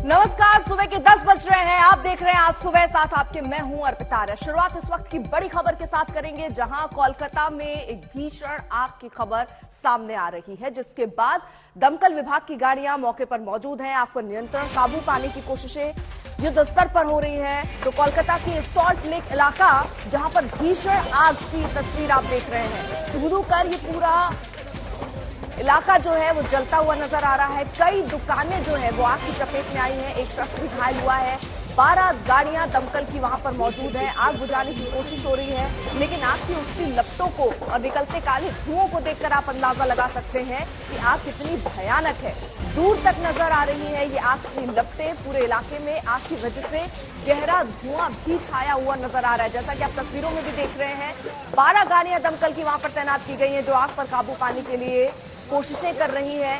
नमस्कार, सुबह के 10 बज रहे हैं। आप देख रहे हैं आज सुबह साथ आपके, मैं हूं अर्पिता आर्य। शुरुआत इस वक्त की बड़ी खबर के साथ करेंगे, जहां कोलकाता में एक भीषण आग की खबर सामने आ रही है, जिसके बाद दमकल विभाग की गाड़ियां मौके पर मौजूद हैं। आग पर नियंत्रण, काबू पाने की कोशिशें युद्ध स्तर पर हो रही है। तो कोलकाता के सॉल्ट लेक इलाका, जहां पर भीषण आग की तस्वीर आप देख रहे हैं, धू कर ये पूरा इलाका जो है वो जलता हुआ नजर आ रहा है। कई दुकानें जो है वो आग की चपेट में आई हैं। एक शख्स भी घायल हुआ है। 12 गाड़ियां दमकल की वहां पर मौजूद है। आग बुझाने की कोशिश हो रही है, लेकिन आग की उठती लपटों को और निकलते काले धुओं को देखकर आप अंदाजा लगा सकते हैं कि आग कितनी भयानक है। दूर तक नजर आ रही है ये आग की लपटें। पूरे इलाके में आग की वजह से गहरा धुआं भी छाया हुआ नजर आ रहा है, जैसा कि आप तस्वीरों में भी देख रहे हैं। 12 गाड़ियां दमकल की वहां पर तैनात की गई हैं, जो आग पर काबू पाने के लिए कोशिशें कर रही हैं,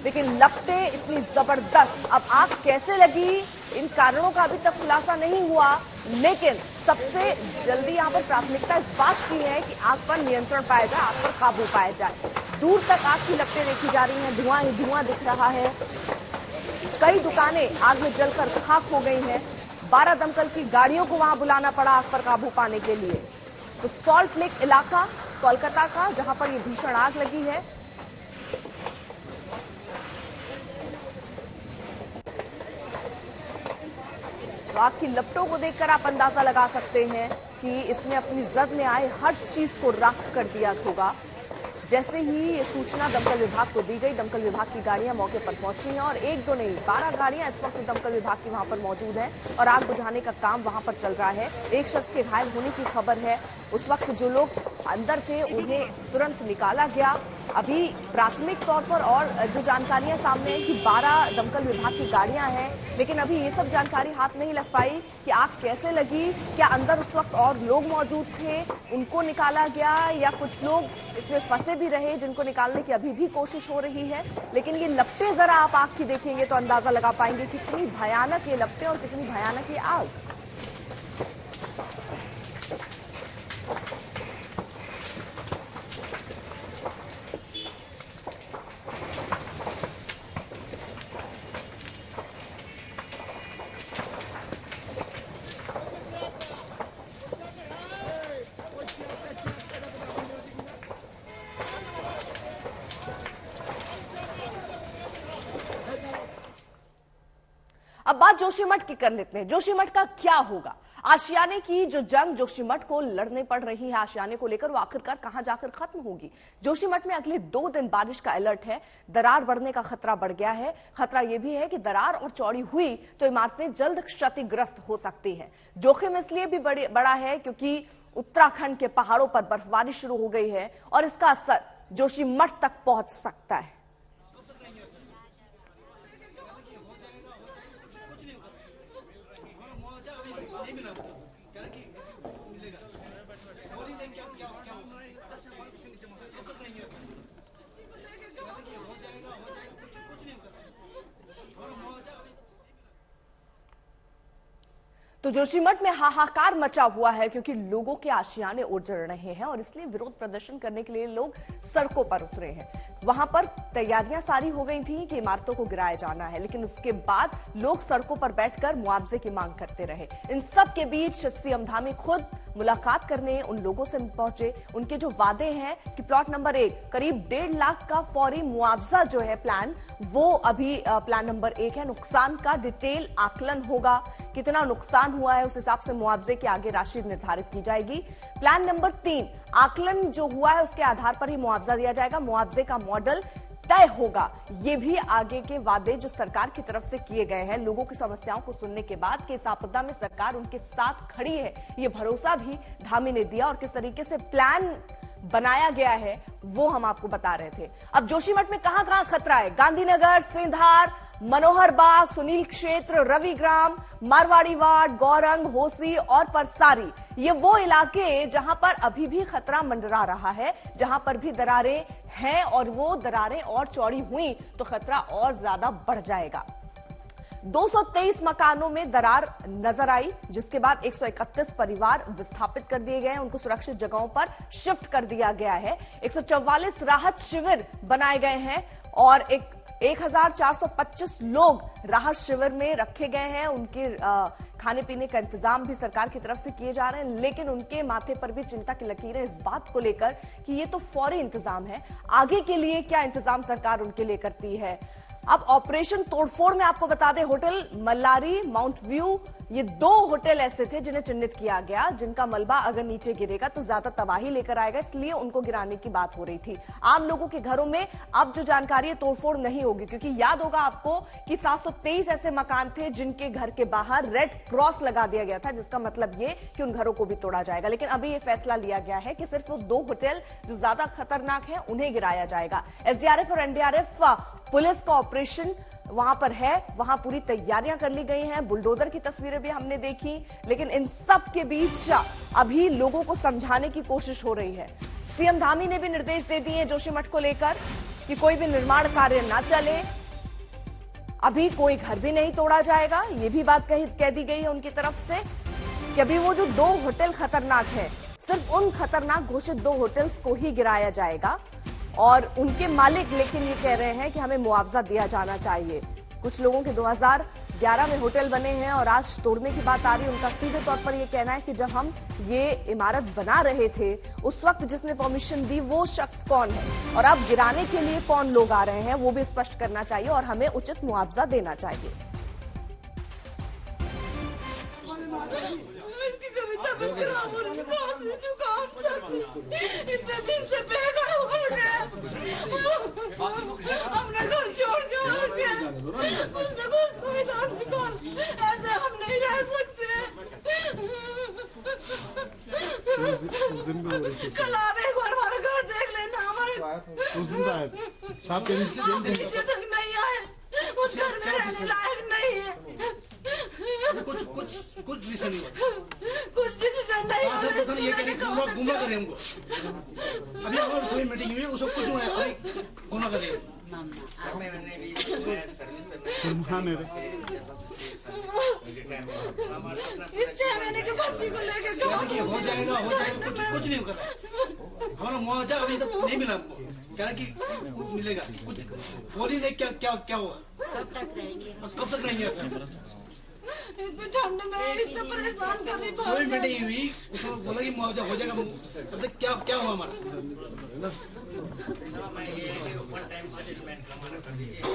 लेकिन लपटें इतनी जबरदस्त। अब आग कैसे लगी, इन कारणों का अभी तक खुलासा नहीं हुआ, लेकिन सबसे जल्दी यहां पर प्राथमिकता इस बात की है कि आग पर नियंत्रण पाया जाए, आग पर काबू पाया जाए। दूर तक आग की लपटें देखी जा रही हैं, धुआं ही धुआं दिख रहा है। कई दुकानें आग में जलकर खाक हो गई हैं। 12 दमकल की गाड़ियों को वहां बुलाना पड़ा आग पर काबू पाने के लिए। तो सॉल्ट लेक इलाका कोलकाता का, जहां पर यह भीषण आग लगी है, तो आग की लपटों को देखकर आप अंदाजा लगा सकते हैं कि इसने अपनी जद में आए हर चीज को राख कर दिया होगा। जैसे ही ये सूचना दमकल विभाग को दी गई, दमकल विभाग की गाड़ियां मौके पर पहुंची हैं और एक दो नहीं 12 गाड़ियां इस वक्त दमकल विभाग की वहां पर मौजूद हैं और आग बुझाने का काम वहां पर चल रहा है। एक शख्स के घायल होने की खबर है। उस वक्त जो लोग अंदर थे उन्हें तुरंत निकाला गया। अभी प्राथमिक तौर पर और जो जानकारियां सामने हैं कि 12 दमकल विभाग की गाड़ियां हैं, लेकिन अभी ये सब जानकारी हाथ नहीं लग पाई कि आग कैसे लगी, क्या अंदर उस वक्त और लोग मौजूद थे, उनको निकाला गया, या कुछ लोग इसमें फंसे भी रहे जिनको निकालने की अभी भी कोशिश हो रही है। लेकिन ये लपटें जरा आप आग की देखेंगे तो अंदाजा लगा पाएंगे कितनी भयानक ये लपटें और कितनी भयानक ये आग। अब बात जोशीमठ की कर लेते हैं। जोशीमठ का क्या होगा? आशियाने की जो जंग जोशीमठ को लड़ने पड़ रही है, आशियाने को लेकर, वो आखिरकार कहां जाकर खत्म होगी? जोशीमठ में अगले 2 दिन बारिश का अलर्ट है। दरार बढ़ने का खतरा बढ़ गया है। खतरा यह भी है कि दरार और चौड़ी हुई तो इमारतें जल्द क्षतिग्रस्त हो सकती हैं। जोखिम इसलिए भी बड़ा है क्योंकि उत्तराखंड के पहाड़ों पर बर्फबारी शुरू हो गई है और इसका असर जोशीमठ तक पहुंच सकता है। तो जोशीमठ में हाहाकार मचा हुआ है क्योंकि लोगों के आशियाने उजड़ रहे हैं और इसलिए विरोध प्रदर्शन करने के लिए लोग सड़कों पर उतरे हैं। वहां पर तैयारियां सारी हो गई थी कि इमारतों को गिराया जाना है, लेकिन उसके बाद लोग सड़कों पर बैठकर मुआवजे की मांग करते रहे। इन सब के बीच सीएम धामी खुद मुलाकात करने उन लोगों से पहुंचे। उनके जो वादे हैं कि प्लॉट नंबर 1 करीब 1.5 लाख का फौरी मुआवजा जो है प्लान, वो अभी प्लान नंबर 1 है। नुकसान का डिटेल आकलन होगा, कितना नुकसान हुआ है उस हिसाब से मुआवजे की आगे राशि निर्धारित की जाएगी। प्लान नंबर 3 आकलन जो हुआ है उसके आधार पर ही मुआवजा दिया जाएगा। मुआवजे का मॉडल तय होगा। ये भी आगे के वादे जो सरकार की तरफ से किए गए हैं, लोगों की समस्याओं को सुनने के बाद कि इस आपदा में सरकार उनके साथ खड़ी है, ये भरोसा भी धामी ने दिया। और किस तरीके से प्लान बनाया गया है वो हम आपको बता रहे थे। अब जोशीमठ में कहां कहां खतरा है? गांधीनगर, सेंधार, मनोहर बाग, सुनील क्षेत्र, रविग्राम, मारवाड़ी वार्ड, गौरंग, होसी और परसारी, ये वो इलाके जहां पर अभी भी खतरा मंडरा रहा है, जहां पर भी दरारें हैं और वो दरारें और चौड़ी हुई तो खतरा और ज्यादा बढ़ जाएगा। 223 मकानों में दरार नजर आई, जिसके बाद 131 परिवार विस्थापित कर दिए गए हैं, उनको सुरक्षित जगहों पर शिफ्ट कर दिया गया है। 144 राहत शिविर बनाए गए हैं और एक 1425 लोग राहत शिविर में रखे गए हैं। उनके खाने पीने का इंतजाम भी सरकार की तरफ से किए जा रहे हैं, लेकिन उनके माथे पर भी चिंता की लकीरें इस बात को लेकर कि ये तो फौरी इंतजाम है, आगे के लिए क्या इंतजाम सरकार उनके लिए करती है। अब ऑपरेशन तोड़फोड़ में आपको बता दें, होटल मल्लारी, माउंट व्यू, ये 2 होटल ऐसे थे जिन्हें चिन्हित किया गया, जिनका मलबा अगर नीचे गिरेगा तो ज्यादा तबाही लेकर आएगा, इसलिए उनको गिराने की बात हो रही थी। आम लोगों के घरों में अब जो जानकारी है, तोड़फोड़ नहीं होगी, क्योंकि याद होगा आपको कि 723 ऐसे मकान थे जिनके घर के बाहर रेड क्रॉस लगा दिया गया था, जिसका मतलब ये कि उन घरों को भी तोड़ा जाएगा। लेकिन अभी ये फैसला लिया गया है कि सिर्फ वो 2 होटल जो ज्यादा खतरनाक है उन्हें गिराया जाएगा। एसडीआरएफ और एनडीआरएफ पुलिस का ऑपरेशन वहां पर है, वहां पूरी तैयारियां कर ली गई हैं, बुलडोजर की तस्वीरें भी हमने देखी, लेकिन इन सब के बीच अभी लोगों को समझाने की कोशिश हो रही है। सीएम धामी ने भी निर्देश दे दिए जोशीमठ को लेकर कि कोई भी निर्माण कार्य ना चले, अभी कोई घर भी नहीं तोड़ा जाएगा। ये भी बात कह दी गई है उनकी तरफ से कि अभी वो जो 2 होटल खतरनाक है, सिर्फ उन खतरनाक घोषित 2 होटल्स को ही गिराया जाएगा। और उनके मालिक लेकिन ये कह रहे हैं कि हमें मुआवजा दिया जाना चाहिए। कुछ लोगों के 2011 में होटल बने हैं और आज तोड़ने की बात आ रही है। उनका सीधे तौर पर यह कहना है कि जब हम ये इमारत बना रहे थे उस वक्त जिसने परमिशन दी वो शख्स कौन है, और अब गिराने के लिए कौन लोग आ रहे हैं वो भी स्पष्ट करना चाहिए और हमें उचित मुआवजा देना चाहिए। इतने दिन से बेघर हो गए, हमने घर छोड़ के कुछ न कुछ सुविधा निकाल, ऐसे हम नहीं रह सकते। कल आप एक बार हमारा घर देख लेना, हमारे उस दिन आए 7 दिन पीछे तक नहीं आए, उस घर में रहने लायक नहीं है। कुछ डिसीजन नहीं, कुछ डिसीजन नहीं, ये गुमराह कर रहे हमको। अभी हमारी सभी मीटिंग हुई, उसको कुछ गुमराह कर रहे हैं। इस 6 महीने के बच्ची को लेकर हो जाएगा कुछ नहीं कर रहा। हमारा मुआवजा अभी तक नहीं मिला हमको, कह रहा कि कुछ मिलेगा, कुछ बोली नहीं, क्या होगा, कब तक रहेंगे। इतने ठंड में इतने परेशान कर रही सभी मीटिंग हुई, उसको बोला कि मुआवजा हो जाएगा, तब तक क्या हुआ हमारा।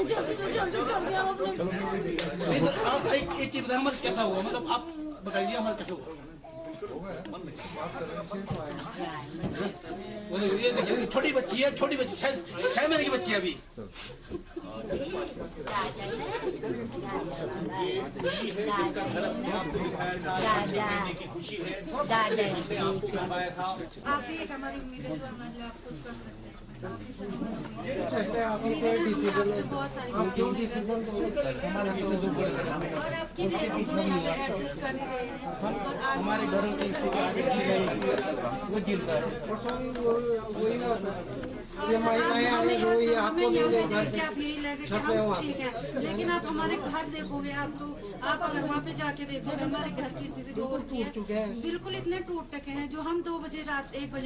जल्दी से जल्दी कर दिया नहीं सर, आप एक चीज बताएं, हमारा कैसा हुआ, मतलब आप बताइए हमारा कैसा हुआ। ये देखिए छोटी बच्ची है, 6 महीने की बच्ची है अभी। जिसका घर अपने आप को दिखाया जा रहा है, 6 महीने की खुशी है, आपको करवाया था। आप भी एक हमारी उम्मीद है जो आप कुछ कर सकते हैं। हमारे घरों की स्थिति आगे की गई, वो चिंता है। वही ना ये महिलाएं आए जो ये आपको ठीक है, लेकिन आप हमारे घर देखोगे, आप अगर वहाँ पे जाके देखोगे हमारे घर की स्थिति जो टूट चुके हैं, बिल्कुल इतने टूट टके हैं। जो हम 1 बजे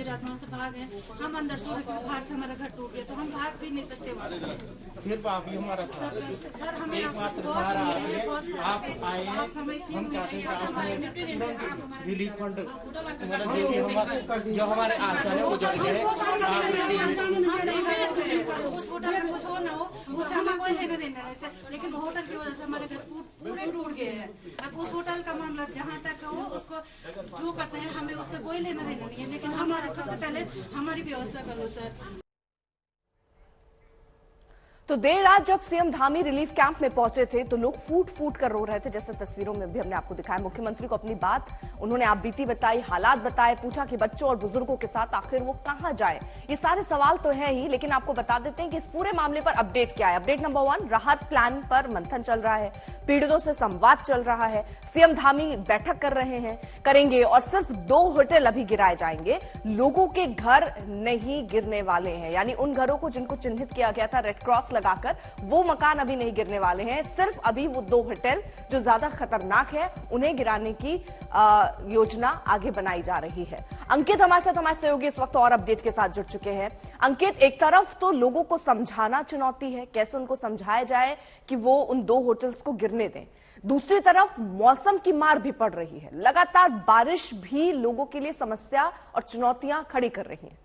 रात वहाँ से भाग हैं, हम अंदर सो रहे थे, बाहर से हमारा घर टूट गया, तो हम भाग भी नहीं सकते वहाँ से। सिर्फ आप ही हमारा सर हमें एकमात्र सहारा आप आए, हम चाहते हैं आप रिलीफ फंड जो हमारे आशा है वो जल गए। उस होटल में कुछ हो ना हो, उससे हमें कोई लेना देना नहीं, लेकिन होटल की वजह से हमारे घर पूरे टूट गए हैं। अब उस होटल का मामला जहाँ तक हो, उसको जो करते हैं हमें उससे कोई लेना देना नहीं है, लेकिन हमारे सबसे पहले हमारी व्यवस्था करो सर। तो देर रात जब सीएम धामी रिलीफ कैंप में पहुंचे थे तो लोग फूट फूट कर रो रहे थे, जैसे तस्वीरों में भी हमने आपको दिखाया। मुख्यमंत्री को अपनी बात उन्होंने आप बीती बताई, हालात बताए, पूछा कि बच्चों और बुजुर्गों के साथ आखिर वो कहां जाए। ये सारे सवाल तो हैं ही, लेकिन आपको बता देते हैं कि इस पूरे मामले पर अपडेट क्या है। अपडेट नंबर 1, राहत प्लान पर मंथन चल रहा है, पीड़ितों से संवाद चल रहा है, सीएम धामी बैठक करेंगे और सिर्फ 2 होटल अभी गिराए जाएंगे। लोगों के घर नहीं गिरने वाले हैं, यानी उन घरों को जिनको चिन्हित किया गया था, रेड क्रॉस लगाकर वो मकान अभी नहीं गिरने वाले हैं। सिर्फ अभी वो 2 होटल जो ज्यादा खतरनाक है उन्हें गिराने की योजना आगे बनाई जा रही है। अंकित हमारे सहयोगी इस वक्त और अपडेट के साथ जुड़ चुके हैं। अंकित, एक तरफ तो लोगों को समझाना चुनौती है, कैसे उनको समझाया जाए कि वो उन 2 होटल्स को गिरने दें, दूसरी तरफ मौसम की मार भी पड़ रही है, लगातार बारिश भी लोगों के लिए समस्या और चुनौतियां खड़ी कर रही हैं।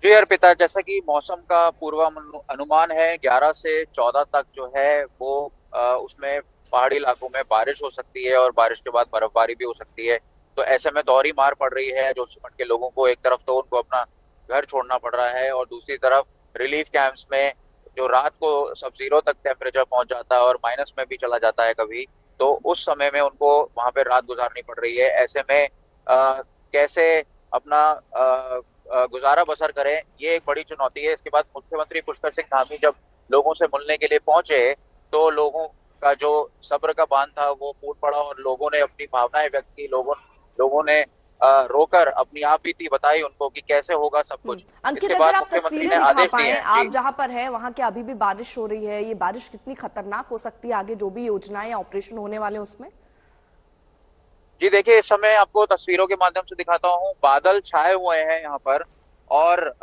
जी अर्पिता, जैसा कि मौसम का पूर्वानुमान है 11 से 14 तक जो है वो उसमें पहाड़ी इलाकों में बारिश हो सकती है और बारिश के बाद बर्फबारी भी हो सकती है। तो ऐसे में दोहरी मार पड़ रही है जोशीमठ के लोगों को। एक तरफ तो उनको अपना घर छोड़ना पड़ रहा है और दूसरी तरफ रिलीफ कैंप्स में जो रात को सब 0 तक टेम्परेचर पहुंच जाता है और माइनस में भी चला जाता है कभी, तो उस समय में उनको वहां पे रात गुजारनी पड़ रही है। ऐसे में कैसे अपना गुजारा बसर करें, ये एक बड़ी चुनौती है। इसके बाद मुख्यमंत्री पुष्कर सिंह धामी जब लोगों से मिलने के लिए पहुंचे तो लोगों का जो सब्र का बांध था वो फूट पड़ा और लोगों ने अपनी भावनाएं व्यक्त की। लोगों ने रोकर अपनी आप बीती बताई उनको कि कैसे होगा सब कुछ। अंकित, इसके अगर बाद आप मुख्यमंत्री तस्वीरें ने दिखा आदेश दिए पाएं, हैं। आप जहां पर हैं वहां के अभी भी बारिश हो रही है, ये बारिश कितनी खतरनाक हो सकती है आगे जो भी योजनाएं या ऑपरेशन होने वाले हैं उसमें? जी देखिए, इस समय आपको तस्वीरों के माध्यम से दिखाता हूँ। बादल छाए हुए हैं यहाँ पर और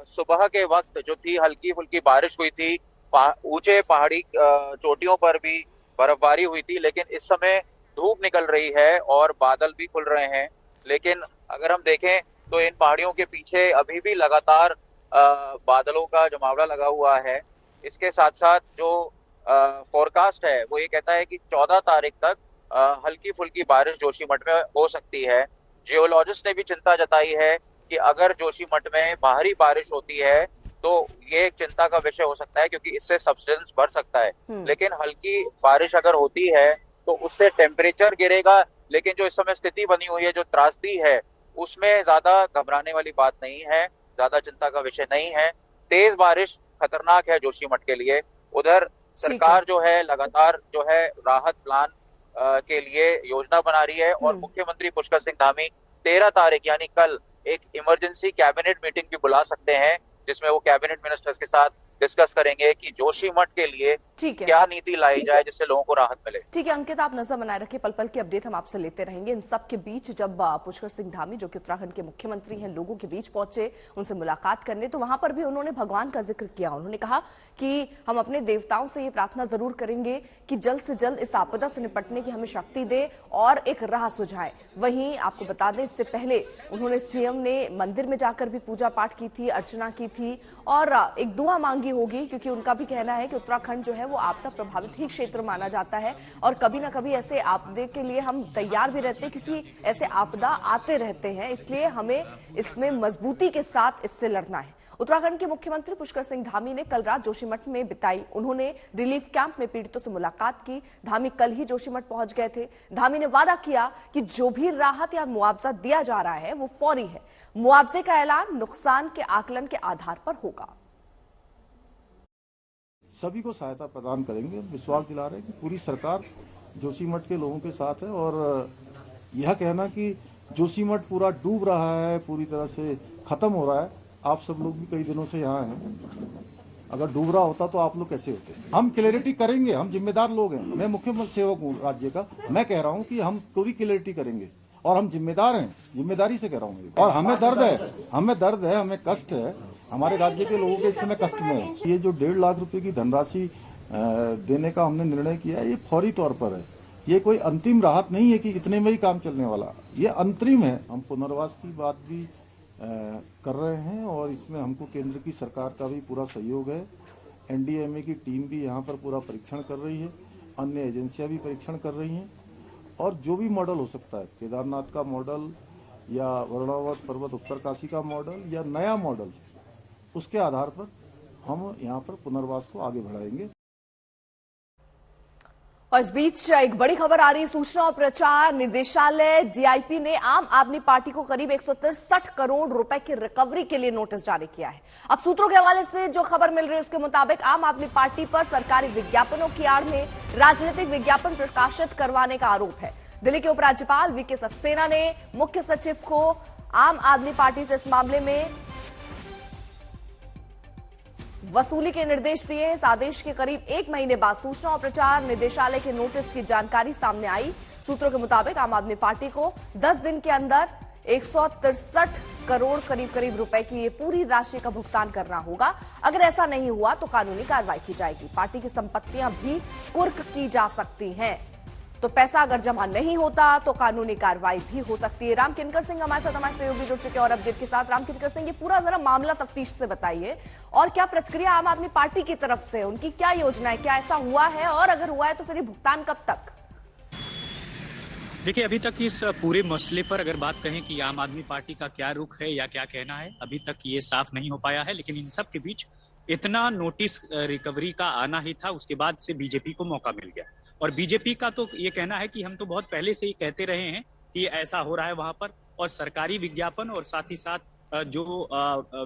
सुबह के वक्त जो थी हल्की फुल्की बारिश हुई थी, ऊंचे पहाड़ी चोटियों पर भी बर्फबारी हुई थी, लेकिन इस समय धूप निकल रही है और बादल भी खुल रहे हैं। लेकिन अगर हम देखें तो इन पहाड़ियों के पीछे अभी भी लगातार बादलों का जमावड़ा लगा हुआ है। इसके साथ साथ जो फोरकास्ट है वो ये कहता है कि 14 तारीख तक हल्की फुल्की बारिश जोशीमठ में हो सकती है। जियोलॉजिस्ट ने भी चिंता जताई है कि अगर जोशीमठ में बाहरी बारिश होती है तो ये एक चिंता का विषय हो सकता है, क्योंकि इससे सब्सिडेंस बढ़ सकता है। लेकिन हल्की बारिश अगर होती है तो उससे टेम्परेचर गिरेगा, लेकिन जो इस समय स्थिति बनी हुई है, जो त्रासदी है, उसमें ज्यादा घबराने वाली बात नहीं है, ज्यादा चिंता का विषय नहीं है। तेज बारिश खतरनाक है जोशीमठ के लिए। उधर सरकार जो है लगातार जो है राहत प्लान के लिए योजना बना रही है और मुख्यमंत्री पुष्कर सिंह धामी 13 तारीख यानी कल एक इमरजेंसी कैबिनेट मीटिंग भी बुला सकते हैं, जिसमें वो कैबिनेट मिनिस्टर्स के साथ डिस्कस करेंगे कि जोशीमठ के लिए क्या नीति लाई जाए जिससे लोगों को राहत मिले। ठीक है अंकित, आप नजर बनाए रखिए, पल पल की अपडेट हम आपसे लेते रहेंगे। इन सब के बीच जब पुष्कर सिंह धामी जो कि उत्तराखंड के मुख्यमंत्री हैं लोगों के बीच पहुंचे उनसे मुलाकात करने, तो वहां पर भी उन्होंने भगवान का जिक्र किया। उन्होंने कहा कि हम अपने देवताओं से ये प्रार्थना जरूर करेंगे कि जल्द से जल्द इस आपदा से निपटने की हमें शक्ति दे और एक राह सुझाए। वहीं आपको बता दें, इससे पहले उन्होंने सीएम ने मंदिर में जाकर भी पूजा पाठ की थी, अर्चना की थी और एक दुआ मांगी होगी, क्योंकि उनका भी कहना है कि उत्तराखंड जो है वो आपदा प्रभावित ही क्षेत्र माना जाता है और कभी ना कभी ऐसे आपदे के लिए हम तैयार भी रहते हैं, क्योंकि ऐसे आपदा आते रहते हैं, इसलिए हमें इसमें मजबूती के साथ इससे लड़ना है। उत्तराखंड के मुख्यमंत्री पुष्कर सिंह धामी ने कल रात जोशीमठ में बिताई। उन्होंने रिलीफ कैंप में पीड़ितों से मुलाकात की। धामी कल ही जोशीमठ पहुंच गए थे। धामी ने वादा किया कि जो भी राहत या मुआवजा दिया जा रहा है वो फौरी है। मुआवजे का ऐलान नुकसान के आकलन के आधार पर होगा। सभी को सहायता प्रदान करेंगे। विश्वास दिला रहे हैं कि पूरी सरकार जोशीमठ के लोगों के साथ है और यह कहना कि जोशीमठ पूरा डूब रहा है, पूरी तरह से खत्म हो रहा है, आप सब लोग भी कई दिनों से यहाँ हैं, अगर डूब रहा होता तो आप लोग कैसे होते? हम क्लैरिटी करेंगे, हम जिम्मेदार लोग हैं। मैं मुख्य सेवक हूँ राज्य का, मैं कह रहा हूँ कि हम पूरी क्लैरिटी करेंगे और हम जिम्मेदार हैं, जिम्मेदारी से कह रहा हूँ। और हमें दर्द है, हमें कष्ट है, हमारे राज्य के लोगों के इस समय कष्ट में है। ये जो 1.5 लाख रुपए की धनराशि देने का हमने निर्णय किया, ये फौरी तौर पर है। ये कोई अंतिम राहत नहीं है कि इतने में ही काम चलने वाला, ये अंतरिम है। हम पुनर्वास की बात भी कर रहे हैं और इसमें हमको केंद्र की सरकार का भी पूरा सहयोग है। एनडीएमए की टीम भी यहाँ पर पूरा परीक्षण कर रही है, अन्य एजेंसियां भी परीक्षण कर रही हैं और जो भी मॉडल हो सकता है, केदारनाथ का मॉडल या वरुणावत पर्वत उत्तरकाशी का मॉडल या नया मॉडल, उसके आधार पर हम यहाँ पर पुनर्वास को आगे बढ़ाएंगे। और इस बीच एक बड़ी खबर आ रही है। सूचना और प्रचार निदेशालय डीआईपी ने आम आदमी पार्टी को करीब 163 करोड़ रुपए की रिकवरी के लिए नोटिस जारी किया है। अब सूत्रों के हवाले से जो खबर मिल रही है उसके मुताबिक आम आदमी पार्टी पर सरकारी विज्ञापनों की आड़ में राजनीतिक विज्ञापन प्रकाशित करवाने का आरोप है। दिल्ली के उपराज्यपाल वीके सक्सेना ने मुख्य सचिव को आम आदमी पार्टी से इस मामले में वसूली के निर्देश दिए हैं। इस आदेश के करीब 1 महीने बाद सूचना और प्रचार निदेशालय के नोटिस की जानकारी सामने आई। सूत्रों के मुताबिक आम आदमी पार्टी को 10 दिन के अंदर 163 करोड़ करीब रुपए की ये पूरी राशि का भुगतान करना होगा। अगर ऐसा नहीं हुआ तो कानूनी कार्रवाई की जाएगी। पार्टी की संपत्तियां भी कुर्क की जा सकती हैं। तो पैसा अगर जमा नहीं होता तो कानूनी कार्रवाई भी हो सकती है। राम किनकर सिंह हमारे सहयोगी जुड़ चुके हैं और अपडेट के साथ। राम किनकर सिंह, ये पूरा जरा मामला तफ्तीश से बताइए और क्या प्रतिक्रिया आम आदमी पार्टी की तरफ से, उनकी क्या योजना है, क्या ऐसा हुआ है और अगर हुआ है तो फिर ये भुगतान कब तक? देखिए, अभी तक इस पूरे मसले पर अगर बात कहें कि आम आदमी पार्टी का क्या रुख है या क्या कहना है, अभी तक ये साफ नहीं हो पाया है। लेकिन इन सब के बीच इतना नोटिस रिकवरी का आना ही था, उसके बाद से बीजेपी को मौका मिल गया। और बीजेपी का तो ये कहना है कि हम तो बहुत पहले से ही कहते रहे हैं कि ऐसा हो रहा है वहां पर, और सरकारी विज्ञापन और साथ ही साथ जो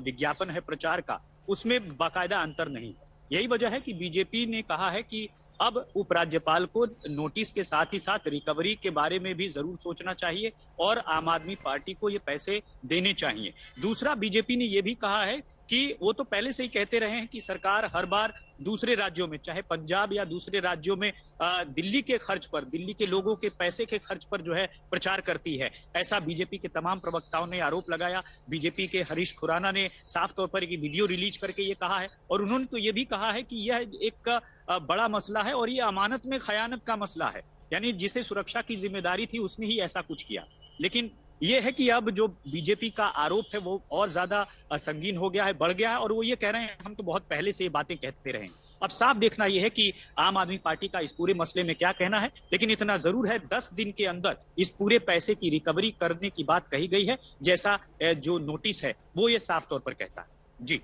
विज्ञापन है प्रचार का, उसमें बाकायदा अंतर नहीं है। यही वजह है कि बीजेपी ने कहा है कि अब उपराज्यपाल को नोटिस के साथ ही साथ रिकवरी के बारे में भी जरूर सोचना चाहिए और आम आदमी पार्टी को ये पैसे देने चाहिए। दूसरा, बीजेपी ने ये भी कहा है कि वो तो पहले से ही कहते रहे हैं कि सरकार हर बार दूसरे राज्यों में, चाहे पंजाब या दूसरे राज्यों में, दिल्ली के खर्च पर, दिल्ली के लोगों के पैसे के खर्च पर जो है प्रचार करती है। ऐसा बीजेपी के तमाम प्रवक्ताओं ने आरोप लगाया। बीजेपी के हरीश खुराना ने साफ तौर पर एक वीडियो रिलीज करके ये कहा है और उन्होंने तो ये भी कहा है कि यह एक बड़ा मसला है और ये अमानत में खयानत का मसला है, यानी जिसे सुरक्षा की जिम्मेदारी थी उसने ही ऐसा कुछ किया। लेकिन ये है कि अब जो बीजेपी का आरोप है वो और ज्यादा संगीन हो गया है, बढ़ गया है, और वो ये कह रहे हैं हम तो बहुत पहले से ये बातें कहते रहे। अब साफ देखना ये है कि आम आदमी पार्टी का इस पूरे मसले में क्या कहना है। लेकिन इतना जरूर है, 10 दिन के अंदर इस पूरे पैसे की रिकवरी करने की बात कही गई है, जैसा जो नोटिस है वो ये साफ तौर पर कहता है। जी,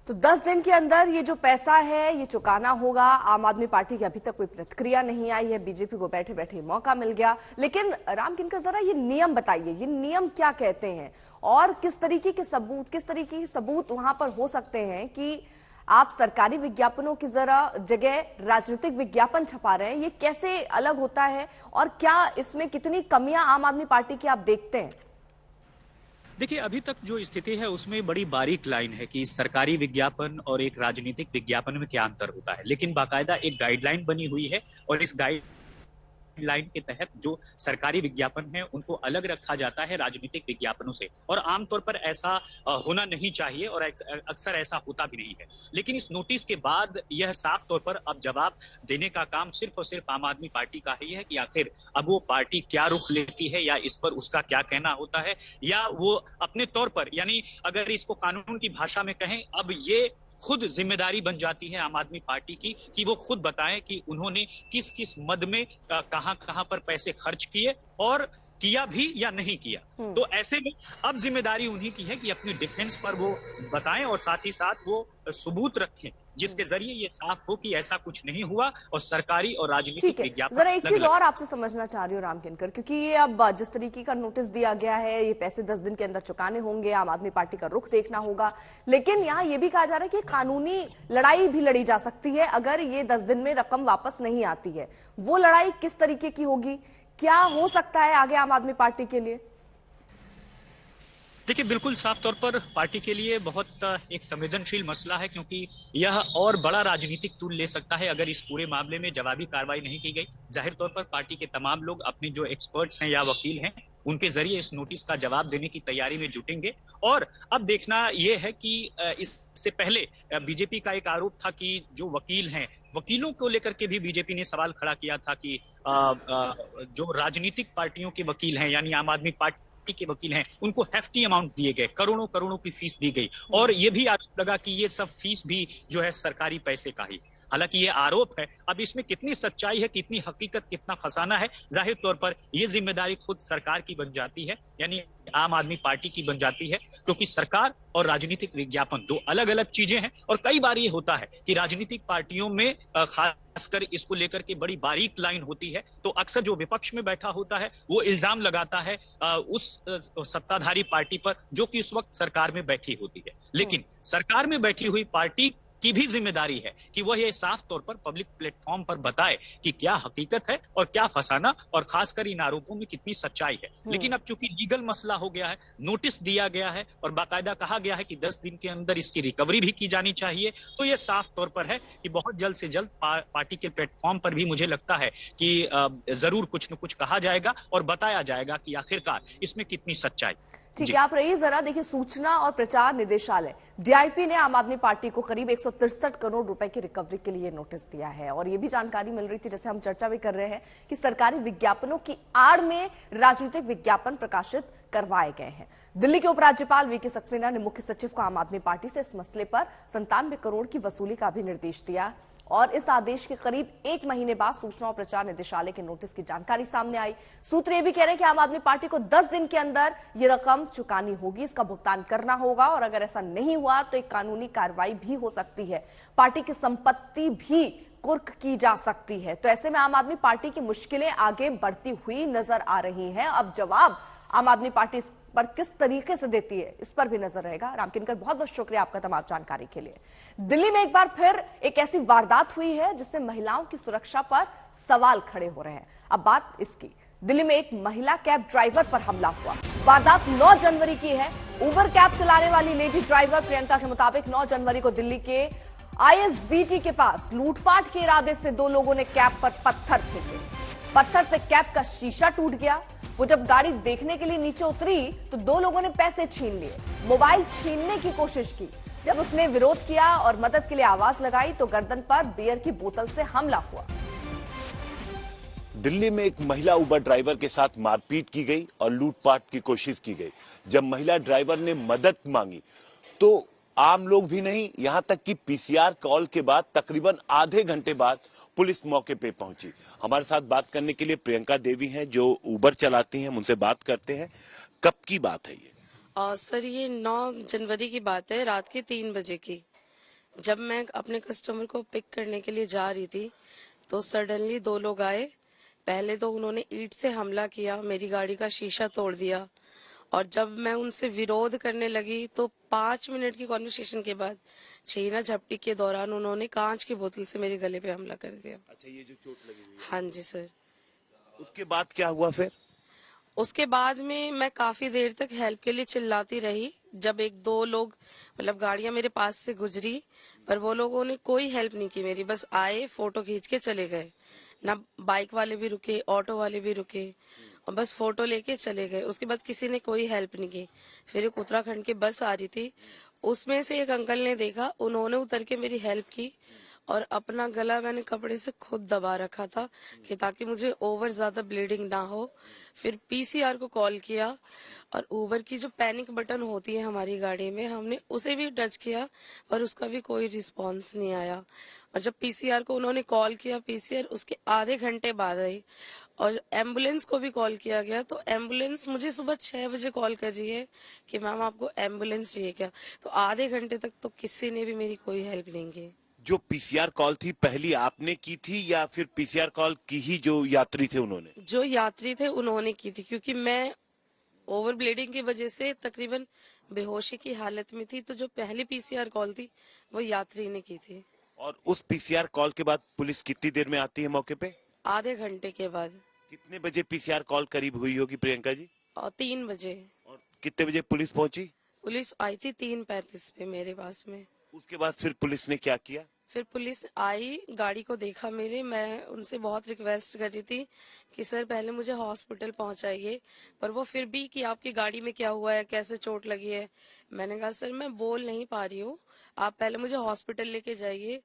तो 10 दिन के अंदर ये जो पैसा है ये चुकाना होगा। आम आदमी पार्टी की अभी तक कोई प्रतिक्रिया नहीं आई है, बीजेपी को बैठे बैठे मौका मिल गया। लेकिन राम किनकर, जरा ये नियम बताइए, ये नियम क्या कहते हैं और किस तरीके के सबूत वहां पर हो सकते हैं कि आप सरकारी विज्ञापनों की जगह राजनीतिक विज्ञापन छपा रहे हैं? ये कैसे अलग होता है और क्या इसमें कितनी कमियां आम आदमी पार्टी की आप देखते हैं? देखिए, अभी तक जो स्थिति है उसमें बड़ी बारीक लाइन है कि सरकारी विज्ञापन और एक राजनीतिक विज्ञापन में क्या अंतर होता है। लेकिन बाकायदा एक गाइडलाइन बनी हुई है और इस गाइडलाइन के तहत जो सरकारी विज्ञापन है उनको अलग रखा जाता है राजनीतिक विज्ञापनों से, और आमतौर पर ऐसा होना नहीं चाहिए और अक्सर ऐसा होता भी नहीं है। लेकिन इस नोटिस के बाद यह साफ तौर पर अब जवाब देने का काम सिर्फ और सिर्फ आम आदमी पार्टी का ही है कि आखिर अब वो पार्टी क्या रुख लेती है या इस पर उसका क्या कहना होता है, या वो अपने तौर पर, यानी अगर इसको कानून की भाषा में कहें, अब ये खुद जिम्मेदारी बन जाती है आम आदमी पार्टी की कि वो खुद बताएं कि उन्होंने किस किस मद में कहां कहां पर पैसे खर्च किए और किया भी या नहीं किया। तो ऐसे में अब जिम्मेदारी उन्हीं की है कि अपनी डिफेंस पर वो बताएं और साथ ही साथ वो सबूत रखें जिसके जरिए ये साफ हो कि ऐसा कुछ नहीं हुआ और सरकारी और राजनीतिक विज्ञापन। जरा एक चीज और आपसे समझना चाह रही हूँ राम किनकर, क्योंकि ये अब जिस तरीके का नोटिस दिया गया है, ये पैसे 10 दिन के अंदर चुकाने होंगे, आम आदमी पार्टी का रुख देखना होगा। लेकिन यहाँ ये भी कहा जा रहा है कि कानूनी लड़ाई भी लड़ी जा सकती है अगर ये 10 दिन में रकम वापस नहीं आती है। वो लड़ाई किस तरीके की होगी, क्या हो सकता है आगे आम आदमी पार्टी के लिए? देखिए, बिल्कुल साफ तौर पर पार्टी के लिए बहुत एक संवेदनशील मसला है, क्योंकि यह और बड़ा राजनीतिक तूल ले सकता है अगर इस पूरे मामले में जवाबी कार्रवाई नहीं की गई। जाहिर तौर पर पार्टी के तमाम लोग अपने जो एक्सपर्ट्स हैं या वकील हैं उनके जरिए इस नोटिस का जवाब देने की तैयारी में जुटेंगे। और अब देखना यह है कि इससे पहले बीजेपी का एक आरोप था कि जो वकील हैं, वकीलों को लेकर के भी बीजेपी ने सवाल खड़ा किया था कि जो राजनीतिक पार्टियों के वकील हैं, यानी आम आदमी पार्टी के वकील हैं, उनको हेफ्टी अमाउंट दिए गए, करोड़ों करोड़ों की फीस दी गई, और ये भी आरोप लगा कि ये सब फीस भी जो है सरकारी पैसे का ही। हालांकि ये आरोप है, अब इसमें कितनी सच्चाई है, कितनी हकीकत, कितना फसाना है, जाहिर तौर पर ये जिम्मेदारी खुद सरकार की बन जाती है, यानी आम आदमी पार्टी की बन जाती है, क्योंकि सरकार और राजनीतिक विज्ञापन दो अलग अलग चीजें हैं। और कई बार ये होता है कि राजनीतिक पार्टियों में खासकर इसको लेकर के बड़ी बारीक लाइन होती है, तो अक्सर जो विपक्ष में बैठा होता है वो इल्जाम लगाता है उस सत्ताधारी पार्टी पर जो कि उस वक्त सरकार में बैठी होती है। लेकिन सरकार में बैठी हुई पार्टी की भी जिम्मेदारी है कि वह ये साफ तौर पर पब्लिक प्लेटफॉर्म पर बताए कि क्या हकीकत है और क्या फसाना और खासकर इन आरोपों में कितनी सच्चाई है। लेकिन अब चूंकि लीगल मसला हो गया है, नोटिस दिया गया है और बाकायदा कहा गया है कि 10 दिन के अंदर इसकी रिकवरी भी की जानी चाहिए, तो यह साफ तौर पर है कि बहुत जल्द से जल्द पार्टी के प्लेटफॉर्म पर भी मुझे लगता है कि जरूर कुछ न कुछ कहा जाएगा और बताया जाएगा कि आखिरकार इसमें कितनी सच्चाई। ठीक है, आप रहिए जरा। देखिए, सूचना और प्रचार निदेशालय डीआईपी ने आम आदमी पार्टी को करीब 163 करोड़ रुपए की रिकवरी के लिए नोटिस दिया है। और ये भी जानकारी मिल रही थी, जैसे हम चर्चा भी कर रहे हैं, कि सरकारी विज्ञापनों की आड़ में राजनीतिक विज्ञापन प्रकाशित करवाए गए हैं। दिल्ली के उपराज्यपाल वीके सक्सेना ने मुख्य सचिव को आम आदमी पार्टी से इस मसले पर 97 करोड़ की वसूली का भी निर्देश दिया और इस आदेश के करीब 1 महीने बाद सूचना और प्रचार निदेशालय के नोटिस की जानकारी सामने आई। सूत्र ये भी कह रहे हैं कि आम आदमी पार्टी को 10 दिन के अंदर ये रकम चुकानी होगी, इसका भुगतान करना होगा और अगर ऐसा नहीं हुआ तो एक कानूनी कार्रवाई भी हो सकती है, पार्टी की संपत्ति भी कुर्क की जा सकती है। तो ऐसे में आम आदमी पार्टी की मुश्किलें आगे बढ़ती हुई नजर आ रही हैं। अब जवाब आम आदमी पार्टी इस पर किस तरीके से देती है, इस पर भी नजर रहेगा। रामकिनकर, बहुत बहुत शुक्रिया आपका तमाम जानकारी के लिए। दिल्ली में एक बार फिर एक ऐसी वारदात हुई है जिससे महिलाओं की सुरक्षा पर सवाल खड़े हो रहे हैं। अब बात इसकी, दिल्ली में एक महिला कैब ड्राइवर पर हमला हुआ। वारदात 9 जनवरी की है। उबर कैब चलाने वाली लेडी ड्राइवर प्रियंका के मुताबिक 9 जनवरी को दिल्ली के आईएसबीटी के पास लूटपाट के इरादे से 2 लोगों ने कैब पर पत्थर फेंके। पत्थर से कैब का शीशा टूट गया। वो जब गाड़ी देखने के लिए नीचे उतरी तो 2 लोगों ने पैसे छीन लिए, मोबाइल छीनने की कोशिश की। जब उसने विरोध किया और मदद के लिए आवाज लगाई तो गर्दन पर बियर की बोतल से हमला हुआ। दिल्ली में एक महिला उबर ड्राइवर के साथ मारपीट की गई और लूटपाट की कोशिश की गई। जब महिला ड्राइवर ने मदद मांगी तो आम लोग भी नहीं, यहां तक कि पीसीआर कॉल के बाद तकरीबन आधे घंटे बाद पुलिस मौके पे पहुंची। हमारे साथ बात करने के लिए प्रियंका देवी हैं जो उबर चलाती हैं, उनसे बात करते हैं। कब की बात है ये? सर, ये 9 जनवरी की बात है, रात के 3 बजे की। जब मैं अपने कस्टमर को पिक करने के लिए जा रही थी तो सडनली 2 लोग आए। पहले तो उन्होंने ईंट से हमला किया, मेरी गाड़ी का शीशा तोड़ दिया और जब मैं उनसे विरोध करने लगी तो 5 मिनट की कॉन्वर्सेशन के बाद छीना झपटी के दौरान उन्होंने कांच की बोतल से मेरे गले पे हमला कर दिया। अच्छा, ये जो चोट लगी हुई है? हाँ जी सर। उसके बाद क्या हुआ फिर? उसके बाद में मैं काफी देर तक हेल्प के लिए चिल्लाती रही। जब 1-2 लोग मतलब गाड़ियां मेरे पास से गुजरी पर वो लोगों ने कोई हेल्प नहीं की मेरी, बस आए, फोटो खींच के चले गए। ना बाइक वाले भी रुके, ऑटो वाले भी रुके और बस फोटो लेके चले गए। उसके बाद किसी ने कोई हेल्प नहीं की। फिर एक उत्तराखंड की बस आ रही थी, उसमें से एक अंकल ने देखा, उन्होंने उतर के मेरी हेल्प की और अपना गला मैंने कपड़े से खुद दबा रखा था कि ताकि मुझे ओवर ज्यादा ब्लीडिंग ना हो। फिर पीसीआर को कॉल किया और उबर की जो पैनिक बटन होती है हमारी गाड़ी में, हमने उसे भी टच किया पर उसका भी कोई रिस्पांस नहीं आया। और जब पीसीआर को उन्होंने कॉल किया, पीसीआर उसके आधे घंटे बाद आई और एम्बुलेंस को भी कॉल किया गया तो एम्बुलेंस मुझे सुबह 6 बजे कॉल कर रही है कि मैम आपको एम्बुलेंस चाहिए क्या। तो आधे घंटे तक तो किसी ने भी मेरी कोई हेल्प नहीं की। जो पीसीआर कॉल थी पहली आपने की थी या फिर पीसीआर कॉल की ही जो यात्री थे उन्होंने? जो यात्री थे उन्होंने की थी, क्योंकि मैं ओवर ब्लीडिंग की वजह से तकरीबन बेहोशी की हालत में थी। तो जो पहली पीसीआर कॉल थी वो यात्री ने की थी। और उस पीसीआर कॉल के बाद पुलिस कितनी देर में आती है मौके पे? आधे घंटे के बाद। कितने बजे पीसीआर कॉल करीब हुई होगी प्रियंका जी? 3 बजे। और कितने बजे पुलिस पहुंची? पुलिस आई थी 3:35 पे मेरे पास में। उसके बाद फिर पुलिस ने क्या किया? फिर पुलिस आई, गाड़ी को देखा मेरे, मैं उनसे बहुत रिक्वेस्ट कर रही थी कि सर पहले मुझे हॉस्पिटल पहुंचाइए, पर वो फिर भी कि आपकी गाड़ी में क्या हुआ है, कैसे चोट लगी है। मैंने कहा सर मैं बोल नहीं पा रही हूँ, आप पहले मुझे हॉस्पिटल लेके जाइए।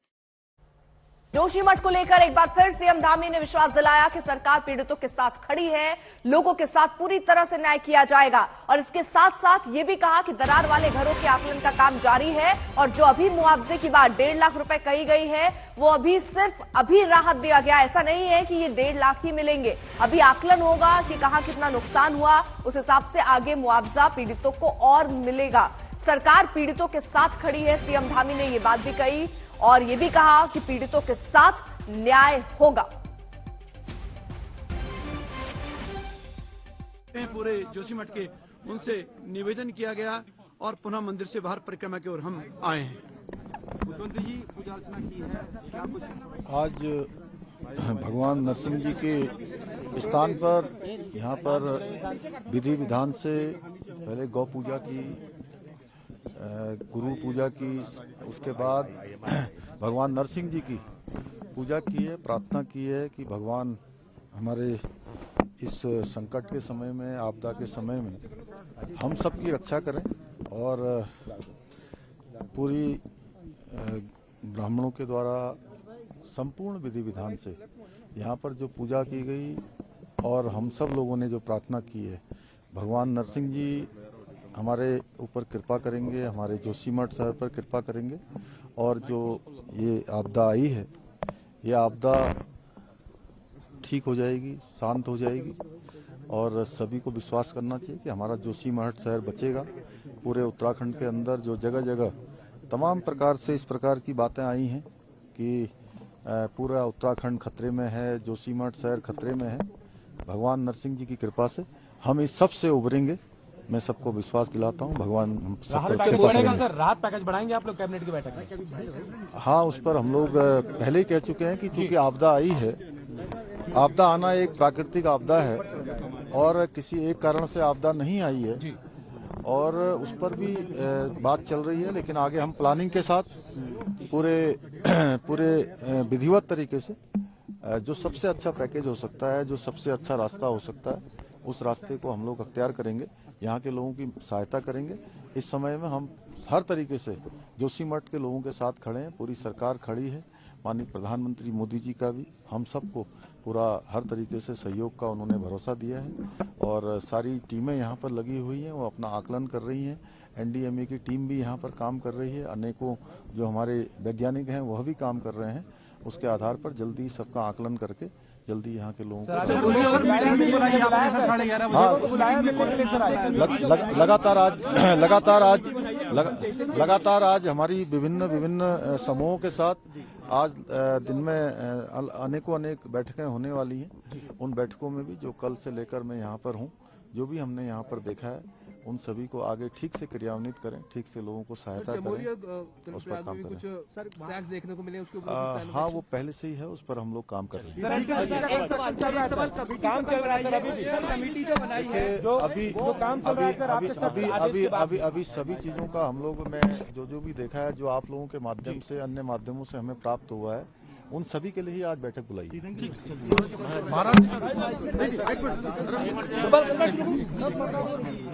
जोशीमठ को लेकर एक बार फिर सीएम धामी ने विश्वास दिलाया कि सरकार पीड़ितों के साथ खड़ी है, लोगों के साथ पूरी तरह से न्याय किया जाएगा। और इसके साथ साथ ये भी कहा कि दरार वाले घरों के आकलन का काम जारी है और जो अभी मुआवजे की बात 1.5 लाख रुपए कही गई है वो अभी राहत दिया गया। ऐसा नहीं है कि ये 1.5 लाख ही मिलेंगे, अभी आकलन होगा कि कहां कितना नुकसान हुआ, उस हिसाब से आगे मुआवजा पीड़ितों को और मिलेगा। सरकार पीड़ितों के साथ खड़ी है, सीएम धामी ने ये बात भी कही और ये भी कहा कि पीड़ितों के साथ न्याय होगा। पूरे जोशीमठ के उनसे निवेदन किया गया और पुनः मंदिर से बाहर परिक्रमा की ओर हम आए हैं। मुख्यमंत्री जी पूजा अर्चना की है, क्या कुछ आज भगवान नरसिंह जी के स्थान पर यहाँ पर विधि विधान से पहले गौ पूजा की, गुरु पूजा की, उसके बाद भगवान नरसिंह जी की पूजा की है, प्रार्थना की है कि भगवान हमारे इस संकट के समय में, आपदा के समय में हम सब की रक्षा करें और पूरी ब्राह्मणों के द्वारा संपूर्ण विधि विधान से यहाँ पर जो पूजा की गई और हम सब लोगों ने जो प्रार्थना की है, भगवान नरसिंह जी हमारे ऊपर कृपा करेंगे, हमारे जोशीमठ शहर पर कृपा करेंगे और जो ये आपदा आई है, ये आपदा ठीक हो जाएगी, शांत हो जाएगी और सभी को विश्वास करना चाहिए कि हमारा जोशीमठ शहर बचेगा। पूरे उत्तराखंड के अंदर जो जगह जगह तमाम प्रकार से इस प्रकार की बातें आई हैं कि पूरा उत्तराखंड खतरे में है, जोशीमठ शहर खतरे में है, भगवान नरसिंह जी की कृपा से हम इस सब से उभरेंगे। मैं सबको विश्वास दिलाता हूं, भगवान हम सर राहत पैकेज बढ़ाएंगे आप लोग कैबिनेट की बैठक में? हाँ, उस पर हम लोग पहले ही कह चुके हैं कि चूंकि आपदा आई है, आपदा आना एक प्राकृतिक आपदा है और किसी एक कारण से आपदा नहीं आई है और उस पर भी बात चल रही है, लेकिन आगे हम प्लानिंग के साथ पूरे विधिवत तरीके से जो सबसे अच्छा पैकेज हो सकता है, जो सबसे अच्छा रास्ता हो सकता है, उस रास्ते को हम लोग अख्तियार करेंगे, यहाँ के लोगों की सहायता करेंगे। इस समय में हम हर तरीके से जोशीमठ के लोगों के साथ खड़े हैं, पूरी सरकार खड़ी है, माननीय प्रधानमंत्री मोदी जी का भी हम सबको पूरा हर तरीके से सहयोग का उन्होंने भरोसा दिया है और सारी टीमें यहाँ पर लगी हुई हैं, वो अपना आकलन कर रही हैं। एनडीएमए की टीम भी यहाँ पर काम कर रही है, अनेकों जो हमारे वैज्ञानिक हैं वह भी काम कर रहे हैं। उसके आधार पर जल्दी सबका आकलन करके जल्दी यहाँ के लोगों को लगातार आज हमारी विभिन्न समूहों के साथ आज दिन में अनेक बैठकें होने वाली हैं। उन बैठकों में भी जो कल से लेकर मैं यहाँ पर हूँ, जो भी हमने यहाँ पर देखा है उन सभी को आगे ठीक से क्रियान्वित करें, ठीक से लोगों को सहायता करें, उस पर काम करें। कुछ देखने को मिले उसके हाँ, वो पहले से ही है, उस पर हम लोग काम कर रहे हैं। अभी सभी चीजों का हम लोग में जो भी देखा है, जो आप लोगों के माध्यम से, अन्य माध्यमों से हमें प्राप्त हुआ है, उन सभी के लिए ही आज बैठक बुलाई है।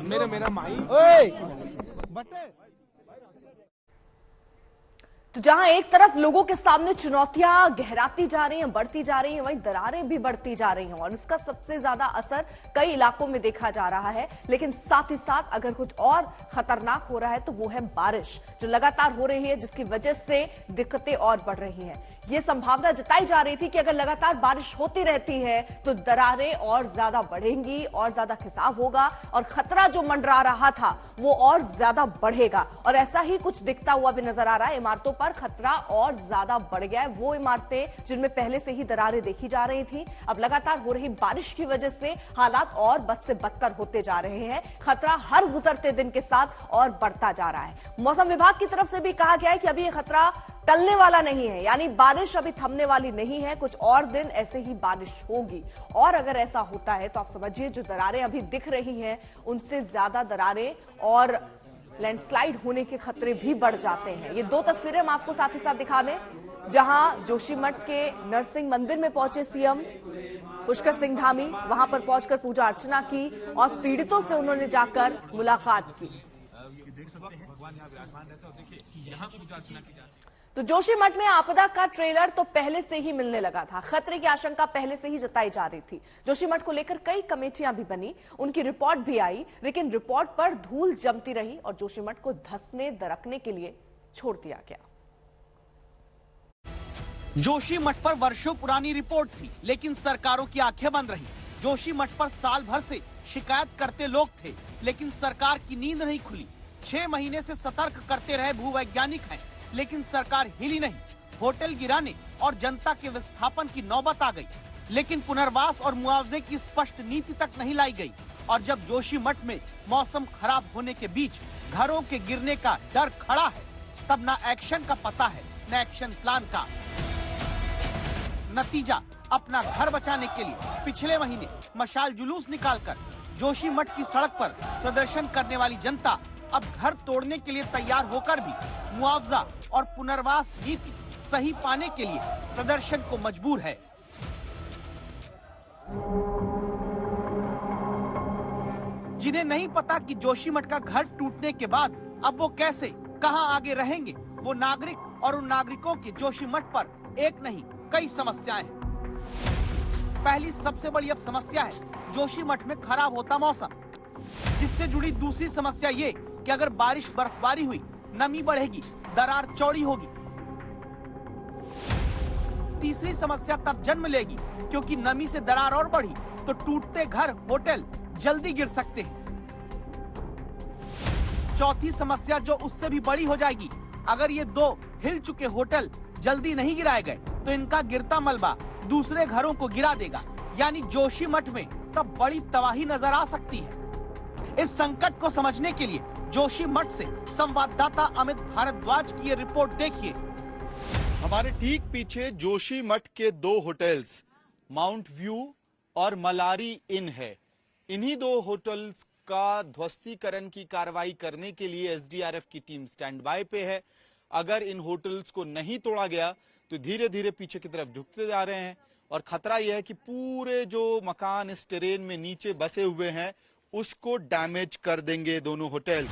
मेरा माई तो जहां एक तरफ लोगों के सामने चुनौतियां गहराती जा रही हैं, बढ़ती जा रही हैं, वहीं दरारें भी बढ़ती जा रही हैं और इसका सबसे ज्यादा असर कई इलाकों में देखा जा रहा है। लेकिन साथ ही साथ अगर कुछ और खतरनाक हो रहा है तो वो है बारिश, जो लगातार हो रही है, जिसकी वजह से दिक्कतें और बढ़ रही हैं। ये संभावना जताई जा रही थी कि अगर लगातार बारिश होती रहती है तो दरारें और ज्यादा बढ़ेंगी और ज्यादा खिंचाव होगा और खतरा जो मंडरा रहा था वो और ज्यादा बढ़ेगा और ऐसा ही कुछ दिखता हुआ भी नजर आ रहा है। इमारतों पर खतरा और ज्यादा बढ़ गया है। वो इमारतें जिनमें पहले से ही दरारें देखी जा रही थी, अब लगातार हो रही बारिश की वजह से हालात और बद से बदतर होते जा रहे हैं। खतरा हर गुजरते दिन के साथ और बढ़ता जा रहा है। मौसम विभाग की तरफ से भी कहा गया है कि अभी ये खतरा टलने वाला नहीं है, यानी बारिश अभी थमने वाली नहीं है, कुछ और दिन ऐसे ही बारिश होगी। और अगर ऐसा होता है तो आप समझिए जो दरारें अभी दिख रही हैं उनसे ज्यादा दरारें और लैंडस्लाइड होने के खतरे भी बढ़ जाते हैं। ये दो तस्वीरें हम आपको साथ ही साथ दिखा दें, जहां जोशीमठ के नरसिंह मंदिर में पहुंचे सीएम पुष्कर सिंह धामी, वहां पर पहुंचकर पूजा अर्चना की और पीड़ितों से उन्होंने जाकर मुलाकात की। तो जोशीमठ में आपदा का ट्रेलर तो पहले से ही मिलने लगा था, खतरे की आशंका पहले से ही जताई जा रही थी। जोशीमठ को लेकर कई कमेटियां भी बनी, उनकी रिपोर्ट भी आई, लेकिन रिपोर्ट पर धूल जमती रही और जोशीमठ को धंसने दरकने के लिए छोड़ दिया गया। जोशीमठ पर वर्षों पुरानी रिपोर्ट थी, लेकिन सरकारों की आंखें बंद रही। जोशीमठ पर साल भर से शिकायत करते लोग थे, लेकिन सरकार की नींद नहीं खुली। 6 महीने से सतर्क करते रहे भूवैज्ञानिक हैं, लेकिन सरकार हिली नहीं। होटल गिराने और जनता के विस्थापन की नौबत आ गई, लेकिन पुनर्वास और मुआवजे की स्पष्ट नीति तक नहीं लाई गई। और जब जोशीमठ में मौसम खराब होने के बीच घरों के गिरने का डर खड़ा है, तब ना एक्शन का पता है, न एक्शन प्लान का। नतीजा, अपना घर बचाने के लिए पिछले महीने मशाल जुलूस निकालकर जोशीमठ की सड़क पर प्रदर्शन करने वाली जनता अब घर तोड़ने के लिए तैयार होकर भी मुआवजा और पुनर्वास नीति सही पाने के लिए प्रदर्शन को मजबूर है। जिन्हें नहीं पता कि जोशीमठ का घर टूटने के बाद अब वो कैसे, कहां आगे रहेंगे, वो नागरिक और उन नागरिकों के जोशीमठ पर एक नहीं कई समस्याएं हैं। पहली सबसे बड़ी अब समस्या है जोशीमठ में खराब होता मौसम, जिससे जुड़ी दूसरी समस्या ये कि अगर बारिश बर्फबारी हुई, नमी बढ़ेगी, दरार चौड़ी होगी। तीसरी समस्या तब जन्म लेगी क्योंकि नमी से दरार और बढ़ी तो टूटते घर, होटल जल्दी गिर सकते हैं। चौथी समस्या जो उससे भी बड़ी हो जाएगी, अगर ये दो हिल चुके होटल जल्दी नहीं गिराए गए तो इनका गिरता मलबा दूसरे घरों को गिरा देगा, यानी जोशीमठ में तब बड़ी तबाही नजर आ सकती है। इस संकट को समझने के लिए जोशीमठ से संवाददाता अमित भारद्वाज की ये रिपोर्ट देखिए। हमारे ठीक पीछे जोशीमठ के दो होटल्स माउंट व्यू और मलारी इन है। इन्हीं दो होटल्स का ध्वस्तीकरण की कार्रवाई करने के लिए एसडीआरएफ की टीम स्टैंड बाय पे है। अगर इन होटल्स को नहीं तोड़ा गया तो धीरे धीरे पीछे की तरफ झुकते जा रहे हैं और खतरा यह है कि पूरे जो मकान इस टेरेन में नीचे बसे हुए हैं उसको डैमेज कर देंगे दोनों होटल्स।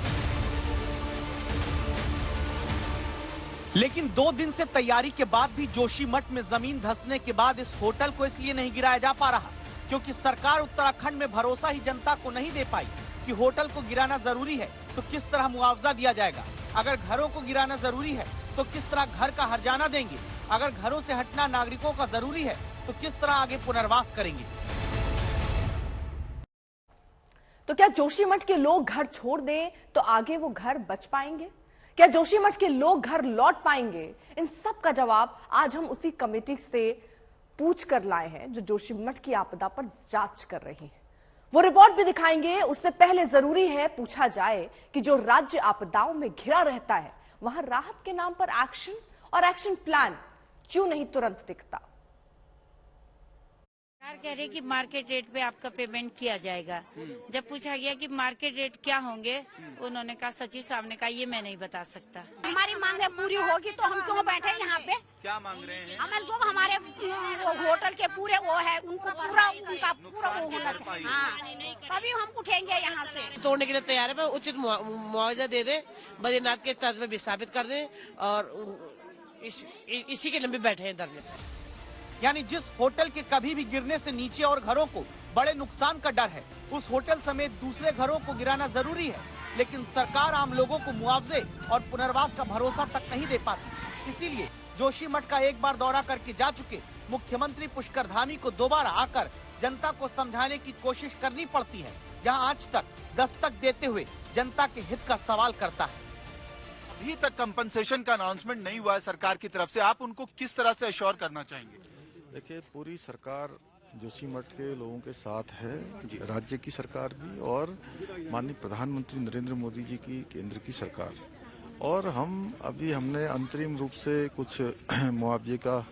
लेकिन 2 दिन से तैयारी के बाद भी जोशीमठ में जमीन धंसने के बाद इस होटल को इसलिए नहीं गिराया जा पा रहा क्योंकि सरकार उत्तराखंड में भरोसा ही जनता को नहीं दे पाई कि होटल को गिराना जरूरी है तो किस तरह मुआवजा दिया जाएगा, अगर घरों को गिराना जरूरी है तो किस तरह घर का हर्जाना देंगे, अगर घरों से हटना नागरिकों का जरूरी है तो किस तरह आगे पुनर्वास करेंगे। तो क्या जोशीमठ के लोग घर छोड़ दें तो आगे वो घर बच पाएंगे? क्या जोशीमठ के लोग घर लौट पाएंगे? इन सब का जवाब आज हम उसी कमेटी से पूछ कर लाए हैं जो जोशीमठ की आपदा पर जांच कर रही है। वो रिपोर्ट भी दिखाएंगे। उससे पहले जरूरी है पूछा जाए कि जो राज्य आपदाओं में घिरा रहता है वहां राहत के नाम पर एक्शन और एक्शन प्लान क्यों नहीं तुरंत दिखता? सरकार कह रही कि मार्केट रेट पे आपका पेमेंट किया जाएगा। जब पूछा गया कि मार्केट रेट क्या होंगे, उन्होंने कहा, सचिव साहब ने कहा ये मैं नहीं बता सकता। हमारी मांगे पूरी होगी तो हम क्यों बैठे यहाँ पे? क्या मांग रहे हैं? हमें जो हमारे होटल के पूरे वो है उनको पूरा उनका पूरा वो होना चाहिए। हाँ, तभी हम उठेंगे यहाँ से। तोड़ने के लिए तैयार है पर उचित मुआवजा दे दे, बद्रीनाथ के तर्ज पे विस्थापित कर दे और इसी के लंबे बैठे हैं धरने। यानी जिस होटल के कभी भी गिरने से नीचे और घरों को बड़े नुकसान का डर है, उस होटल समेत दूसरे घरों को गिराना जरूरी है, लेकिन सरकार आम लोगों को मुआवजे और पुनर्वास का भरोसा तक नहीं दे पाती। इसीलिए जोशीमठ का एक बार दौरा करके जा चुके मुख्यमंत्री पुष्कर धामी को दोबारा आकर जनता को समझाने की कोशिश करनी पड़ती है, जहां आज तक दस्तक देते हुए जनता के हित का सवाल करता है। अभी तक कंपनसेशन का अनाउंसमेंट नहीं हुआ है सरकार की तरफ से, आप उनको किस तरह से अश्योर करना चाहेंगे? देखिए, पूरी सरकार जोशीमठ के लोगों के साथ है, राज्य की सरकार भी और माननीय प्रधानमंत्री नरेंद्र मोदी जी की केंद्र की सरकार। और हमने अंतरिम रूप से कुछ मुआवजे का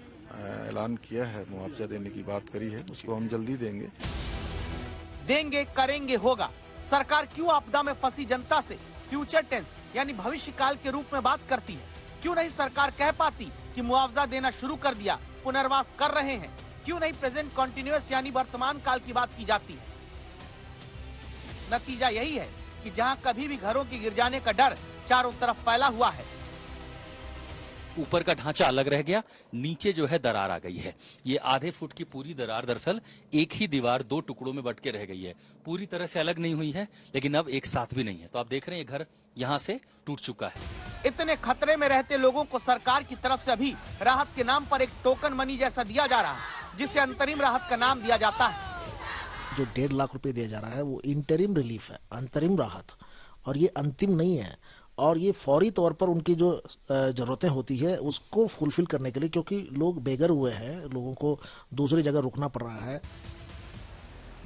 ऐलान किया है, मुआवजा देने की बात करी है, उसको हम जल्दी देंगे करेंगे होगा। सरकार क्यों आपदा में फंसी जनता से फ्यूचर टेंस यानी भविष्य काल के रूप में बात करती है? क्यों नहीं सरकार कह पाती कि मुआवजा देना शुरू कर दिया, पुनर्वास कर रहे हैं? क्यों नहीं प्रेजेंट कॉन्टिन्यूअस यानी वर्तमान काल की बात की जाती है? नतीजा यही है कि जहां कभी भी घरों के गिर जाने का डर चारों तरफ फैला हुआ है, ऊपर का ढांचा अलग रह गया, नीचे जो है दरार आ गई है। ये आधे फुट की पूरी दरार दरअसल एक ही दीवार 2 टुकड़ों में बट के रह गई है, पूरी तरह से अलग नहीं हुई है, लेकिन अब एक साथ भी नहीं है। तो आप देख रहे हैं ये घर यहाँ से टूट चुका है। इतने खतरे में रहते लोगों को सरकार की तरफ से अभी राहत के नाम पर एक टोकन मनी जैसा दिया जा रहा है, जिसे अंतरिम राहत का नाम दिया जाता है। जो 1.5 लाख रुपए दिया जा रहा है वो इंटरिम रिलीफ है, अंतरिम राहत, और ये अंतिम नहीं है। और ये फौरी तौर पर उनकी जो जरूरतें होती है उसको फुलफिल करने के लिए, क्योंकि लोग बेघर हुए हैं, लोगों को दूसरी जगह रुकना पड़ रहा है।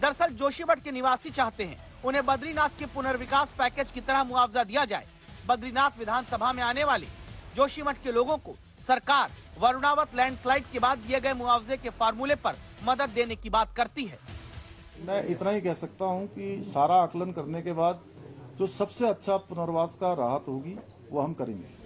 दरअसल जोशीमठ के निवासी चाहते हैं उन्हें बद्रीनाथ के पुनर्विकास पैकेज की तरह मुआवजा दिया जाए। बद्रीनाथ विधानसभा में आने वाले जोशीमठ के लोगों को सरकार वरुणावत लैंडस्लाइड के बाद दिए गए मुआवजे के फार्मूले पर मदद देने की बात करती है। मैं इतना ही कह सकता हूं कि सारा आकलन करने के बाद जो सबसे अच्छा पुनर्वास का राहत होगी वो हम करेंगे।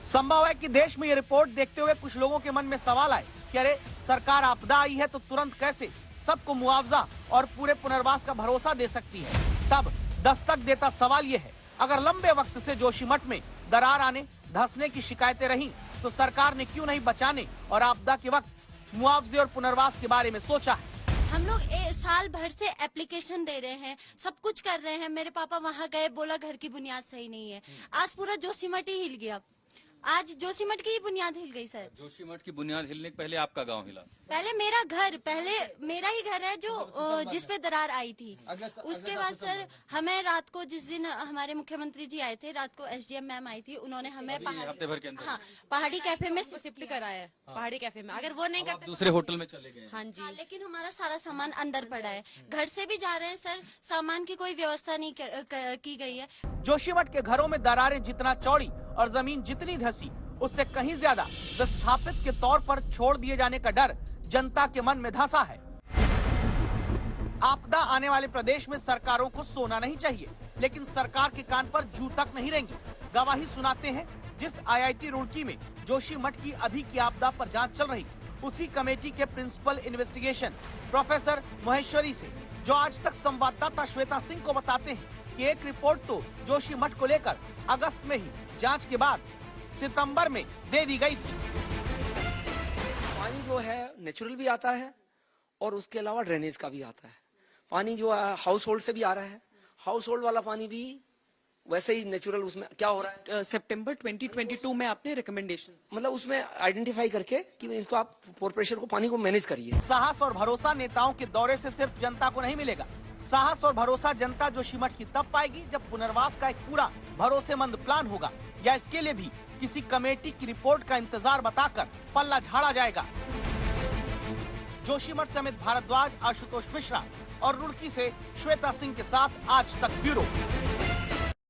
संभव है कि देश में ये रिपोर्ट देखते हुए कुछ लोगों के मन में सवाल आए कि अरे सरकार आपदा आई है तो तुरंत कैसे सबको मुआवजा और पूरे पुनर्वास का भरोसा दे सकती है। तब दस्तक देता सवाल ये है, अगर लंबे वक्त से जोशीमठ में दरार आने धंसने की शिकायतें रहीं तो सरकार ने क्यों नहीं बचाने और आपदा के वक्त मुआवजे और पुनर्वास के बारे में सोचा है। हम लोग साल भर से एप्लीकेशन दे रहे हैं, सब कुछ कर रहे हैं। मेरे पापा वहाँ गए, बोला घर की बुनियाद सही नहीं है। आज पूरा जोशीमठ ही हिल गया। आज जोशीमठ की ही बुनियाद हिल गई सर। जोशीमठ की बुनियाद हिलने के पहले आपका गांव हिला? पहले मेरा ही घर है जो जिस पे दरार आई थी। उसके बाद सर हमें रात को, जिस दिन हमारे मुख्यमंत्री जी आए थे, रात को SDM मैम आई थी, उन्होंने हमें हफ्ते भर के अंदर पहाड़ी कैफे में शिफ्ट कराया है। पहाड़ी कैफे में अगर वो नहीं करते दूसरे होटल में चले गए। हाँ जी, लेकिन हमारा सारा सामान अंदर पड़ा है। घर से भी जा रहे हैं सर, सामान की कोई व्यवस्था नहीं की गई है। जोशीमठ के घरों में दरारें जितना चौड़ी और जमीन जितनी धंसी, उससे कहीं ज्यादा विस्थापित के तौर पर छोड़ दिए जाने का डर जनता के मन में धंसा है। आपदा आने वाले प्रदेश में सरकारों को सोना नहीं चाहिए, लेकिन सरकार के कान पर जू तक नहीं रहेंगी। गवाही सुनाते हैं जिस IIT रुड़की में जोशीमठ की अभी की आपदा पर जांच चल रही, उसी कमेटी के प्रिंसिपल इन्वेस्टिगेशन प्रोफेसर महेश्वरी से, जो आज तक संवाददाता श्वेता सिंह को बताते हैं कि एक रिपोर्ट तो जोशीमठ को लेकर अगस्त में ही जांच के बाद सितंबर में दे दी गई थी। पानी जो है नेचुरल भी आता है और उसके अलावा ड्रेनेज का भी आता है। पानी जो है हाउस होल्ड से भी आ रहा है, हाउस होल्ड वाला पानी भी वैसे ही नेचुरल। उसमें क्या हो रहा है, सितंबर 2022 में आपने रिकमेंडेशन मतलब उसमें आइडेंटिफाई करके कि इसको आप कॉर्पोरेशन को पानी को मैनेज करिए। साहस और भरोसा नेताओं के दौरे से सिर्फ जनता को नहीं मिलेगा। साहस और भरोसा जनता जोशीमठ की तब पाएगी जब पुनर्वास का एक पूरा भरोसेमंद प्लान होगा, या इसके लिए भी किसी कमेटी की रिपोर्ट का इंतजार बताकर पल्ला झाड़ा जाएगा। जोशीमठ से अमित भारद्वाज, आशुतोष मिश्रा और रुड़की से श्वेता सिंह के साथ आज तक ब्यूरो।